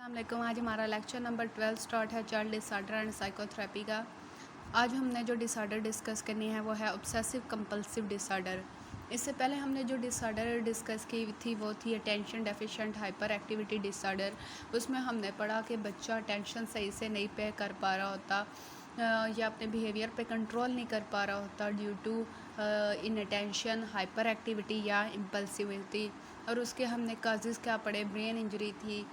السلام علیکم۔ آج ہمارا لیکچر نمبر 12 سٹارٹ ہے child disorder and psychotherapy کا۔ آج ہم نے جو ڈس آرڈر ڈسکس کرنی ہے وہ ہے obsessive compulsive ڈس آرڈر۔ اس سے پہلے ہم نے جو ڈس آرڈر ڈسکس کی تھی وہ تھی اٹینشن ڈیفیشینٹ ہائپر ایکٹیویٹی ڈس آرڈر۔ اس میں ہم نے پڑھا کہ بچہ اٹینشن صحیح سے نہیں پے کر پا رہا ہوتا یا اپنے بیہیویئر پہ کنٹرول نہیں کر پا رہا ہوتا due to inattention hyperactivity یا امپلسیوٹی، اور اس کے ہم نے کازز کیا پڑھے، برین انجری تھی،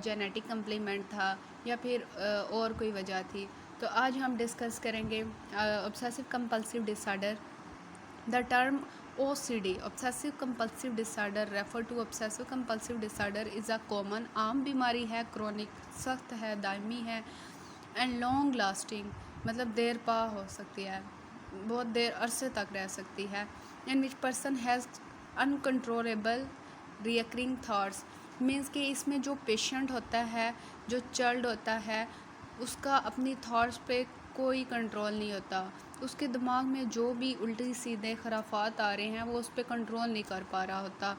جینیٹک کمپلیمنٹ تھا یا پھر اور کوئی وجہ تھی۔ تو آج ہم ڈسکس کریں گے obsessive compulsive disorder۔ The term OCD obsessive compulsive disorder refer to obsessive compulsive disorder is a common عام بیماری ہے، کرونک سخت ہے، دائمی ہے، اینڈ لانگ لاسٹنگ مطلب دیر پا ہو سکتی ہے، بہت دیر عرصے تک رہ سکتی ہے۔ in which person has uncontrollable recurring thoughts means کہ اس میں جو پیشنٹ ہوتا ہے، جو چائلڈ ہوتا ہے، اس کا اپنی تھاٹس پہ کوئی کنٹرول نہیں ہوتا، اس کے دماغ میں جو بھی الٹی سیدھے خرافات آ رہے ہیں وہ اس پہ کنٹرول نہیں کر پا رہا ہوتا،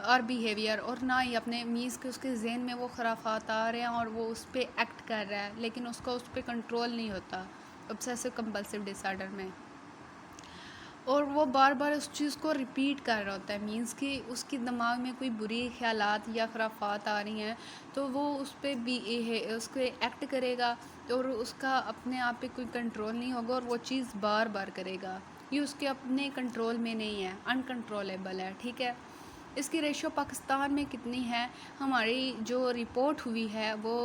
اور بیہیویئر، اور نہ ہی اپنے مینس کہ اس کے ذہن میں وہ خرافات آ رہے ہیں اور وہ اس پہ ایکٹ کر رہا ہے لیکن اس کا اس پہ کنٹرول نہیں ہوتا obsessive compulsive disorder میں، اور وہ بار بار اس چیز کو ریپیٹ کر رہا ہوتا ہے۔ مینس کہ اس کی دماغ میں کوئی بری خیالات یا خرافات آ رہی ہیں تو وہ اس پہ بھی اس کو ایکٹ کرے گا، اور اس کا اپنے آپ پہ کوئی کنٹرول نہیں ہوگا اور وہ چیز بار بار کرے گا، یہ اس کے اپنے کنٹرول میں نہیں ہے، انکنٹرولیبل ہے، ٹھیک ہے۔ اس کی ریشو پاکستان میں کتنی ہے؟ ہماری جو رپورٹ ہوئی ہے وہ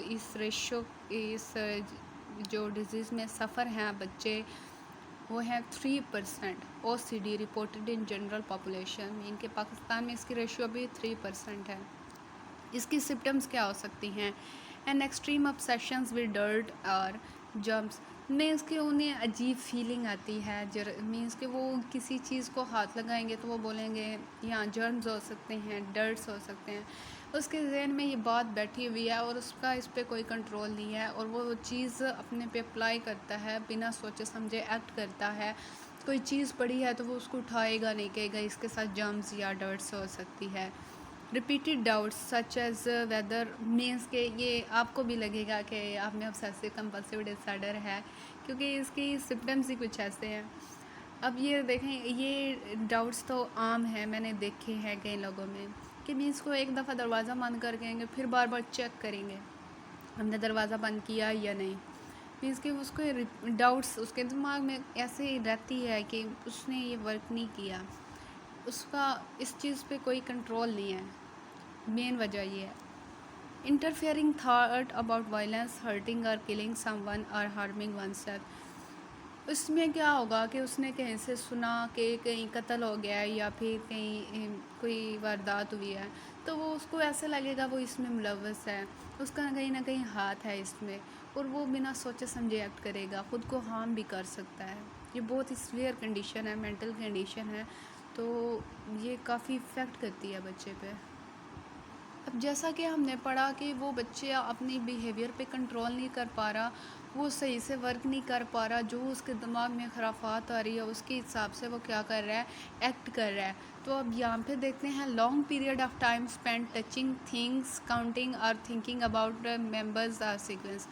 اس ریشو اس جو ڈیزیز میں سفر ہیں بچے وہ ہے 3% OCD reported in general population, ان کے پاکستان میں اس کی ریشو ابھی 3% ہے۔ اس کی سمپٹمز کیا ہو سکتی ہیں؟ An extreme obsessions with dirt اور germs مینس کہ انہیں عجیب فیلنگ آتی ہے، مینس کہ وہ کسی چیز کو ہاتھ لگائیں گے تو وہ بولیں گے یہاں جرمز ہو سکتے ہیں، ڈرٹس ہو سکتے ہیں، اس کے ذہن میں یہ بات بیٹھی ہوئی ہے اور اس کا اس پہ کوئی کنٹرول نہیں ہے، اور وہ چیز اپنے پہ اپلائی کرتا ہے، بنا سوچے سمجھے ایکٹ کرتا ہے۔ کوئی چیز پڑی ہے تو وہ اس کو اٹھائے گا نہیں، کہے گا اس کے ساتھ جرمز یا ڈرٹس ہو سکتی ہے۔ Repeated doubts such as weather means کہ یہ آپ کو بھی لگے گا کہ آپ میں obsessive compulsive disorder ہے، کیونکہ اس کی سمپٹمز ہی کچھ ایسے ہیں۔ اب یہ دیکھیں، یہ ڈاؤٹس تو عام ہیں، میں نے دیکھے ہیں کئی لوگوں میں کہ مینس کو ایک دفعہ دروازہ بند کر کہیں گے پھر بار بار چیک کریں گے ہم نے دروازہ بند کیا یا نہیں، مینس کہ اس کو ڈاؤٹس اس کے دماغ میں ایسے ہی رہتی ہے کہ اس نے یہ ورک نہیں کیا، اس کا اس چیز پہ کوئی کنٹرول نہیں ہے۔ مین وجہ یہ ہے interfering thought about violence, hurting اور کلنگ سم ون اور ہارمنگ ون سیلف۔ اس میں کیا ہوگا کہ اس نے کہیں سے سنا کہ کہیں قتل ہو گیا ہے یا پھر کہیں کوئی واردات ہوئی ہے تو وہ اس کو ایسے لگے گا وہ اس میں ملوث ہے، اس کا نہ کہیں ہاتھ ہے اس میں، اور وہ بنا سوچے سمجھے ایکٹ کرے گا، خود کو ہارم بھی کر سکتا ہے۔ یہ بہت ہی سیویئر کنڈیشن ہے، مینٹل کنڈیشن ہے، تو یہ کافی افیکٹ کرتی ہے بچے پہ۔ اب جیسا کہ ہم نے پڑھا کہ وہ بچہ اپنی بیہیویئر پہ کنٹرول نہیں کر پا رہا، وہ صحیح سے ورک نہیں کر پا رہا، جو اس کے دماغ میں خرافات آ رہی ہے اس کے حساب سے وہ کیا کر رہا ہے، ایکٹ کر رہا ہے۔ تو اب یہاں پہ دیکھتے ہیں long period of time spend touching things, counting اور تھنکنگ اباؤٹ ممبرز اور سیکوینس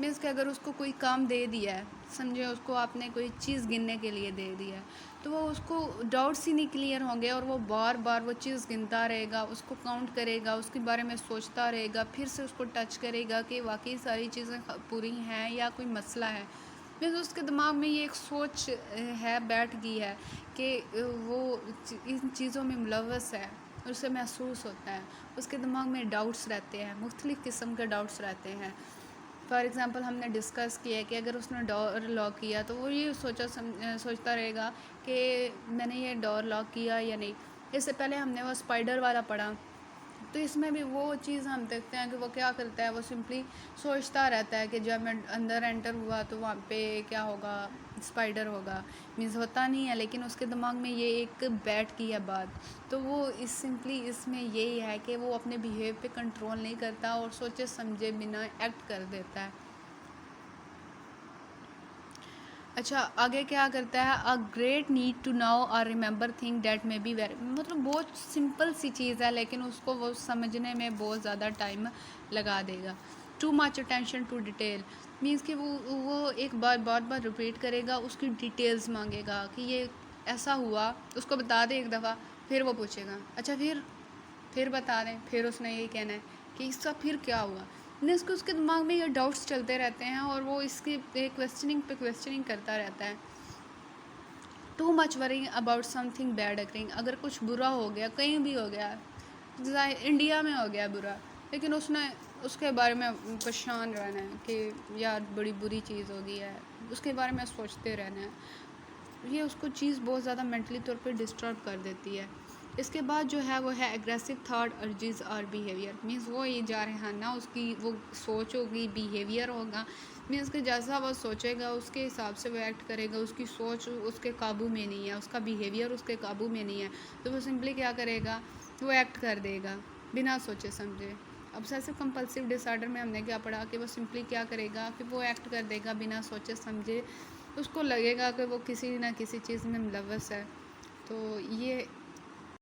مینس کہ اگر اس کو کوئی کام دے دیا ہے، سمجھے اس کو آپ نے کوئی چیز گننے کے لیے دے دیا ہے تو وہ اس کو ڈاؤٹس ہی نہیں کلیئر ہوں گے اور وہ بار بار وہ چیز گنتا رہے گا، اس کو کاؤنٹ کرے گا، اس کے بارے میں سوچتا رہے گا، پھر سے اس کو ٹچ کرے گا کہ واقعی ساری چیزیں پوری ہیں یا کوئی مسئلہ ہے، پھر اس کے دماغ میں یہ ایک سوچ ہے، بیٹھ گئی ہے کہ وہ ان چیزوں میں ملوث ہے، اسے محسوس ہوتا ہے، اس کے دماغ میں ڈاؤٹس رہتے ہیں، مختلف قسم کے ڈاؤٹس رہتے ہیں۔ فار ایگزامپل ہم نے ڈسکس کیا ہے کہ اگر اس نے ڈور لاک کیا تو وہ یہ سوچتا رہے گا کہ میں نے یہ ڈور لاک کیا یا نہیں۔ اس سے پہلے ہم نے وہ اسپائڈر والا پڑھا، تو اس میں بھی وہ چیز ہم دیکھتے ہیں کہ وہ کیا کرتا ہے، وہ سمپلی سوچتا رہتا ہے کہ جب میں اندر انٹر ہوا تو وہاں پہ کیا ہوگا، اسپائڈر ہوگا، مینس ہوتا نہیں ہے لیکن اس کے دماغ میں یہ ایک بیٹھ کی ہے بات، تو وہ سمپلی اس میں یہی ہے کہ وہ اپنے بیہیو پہ کنٹرول نہیں کرتا اور سوچے سمجھے بنا ایکٹ کر دیتا ہے۔ اچھا آگے کیا کرتا ہے، a great need to know or remember thing that may be very، مطلب بہت سمپل سی چیز ہے لیکن اس کو وہ سمجھنے میں بہت زیادہ ٹائم لگا دے گا. Too much attention to detail means کہ وہ ایک بار بار ریپیٹ کرے گا، اس کی ڈیٹیلز مانگے گا کہ یہ ایسا ہوا، اس کو بتا دے ایک دفعہ، پھر وہ پوچھے گا اچھا پھر بتا دیں، پھر اس نے یہی کہنا ہے کہ اس کا پھر کیا ہوا. اس کے دماغ میں یہ ڈاؤٹس چلتے رہتے ہیں اور وہ اس کی کویسچننگ پہ کویسچننگ کرتا رہتا ہے. Too much worrying about something bad occurring, اگر کچھ برا ہو گیا، کہیں بھی ہو گیا، انڈیا میں ہو گیا برا، لیکن اس کے بارے میں پریشان رہنا ہے کہ یار بڑی بری چیز ہو گئی ہے، اس کے بارے میں سوچتے رہنا ہے. یہ اس کو چیز بہت زیادہ مینٹلی طور پہ ڈسٹرب کر دیتی ہے. اس کے بعد جو ہے وہ ہے اگریسو تھاٹ ارجز اور بیہیویئر، مینس وہ یہ جا رہے ہیں نا، اس کی وہ سوچ ہوگی، بیہیویئر ہوگا، مینس کہ جیسا وہ سوچے گا اس کے حساب سے وہ ایکٹ کرے گا. اس کی سوچ اس کے قابو میں نہیں ہے، اس کا بیہیویئر اس کے قابو میں نہیں ہے، تو وہ سمپلی کیا کرے گا، وہ ایکٹ کر دے گا بنا سوچے سمجھے. obsessive compulsive disorder میں ہم نے کیا پڑھا کہ وہ سمپلی کیا کرے گا کہ وہ ایکٹ کر دے گا بنا سوچے سمجھے. اس کو لگے گا کہ وہ کسی نہ کسی چیز میں ملوث ہے. تو یہ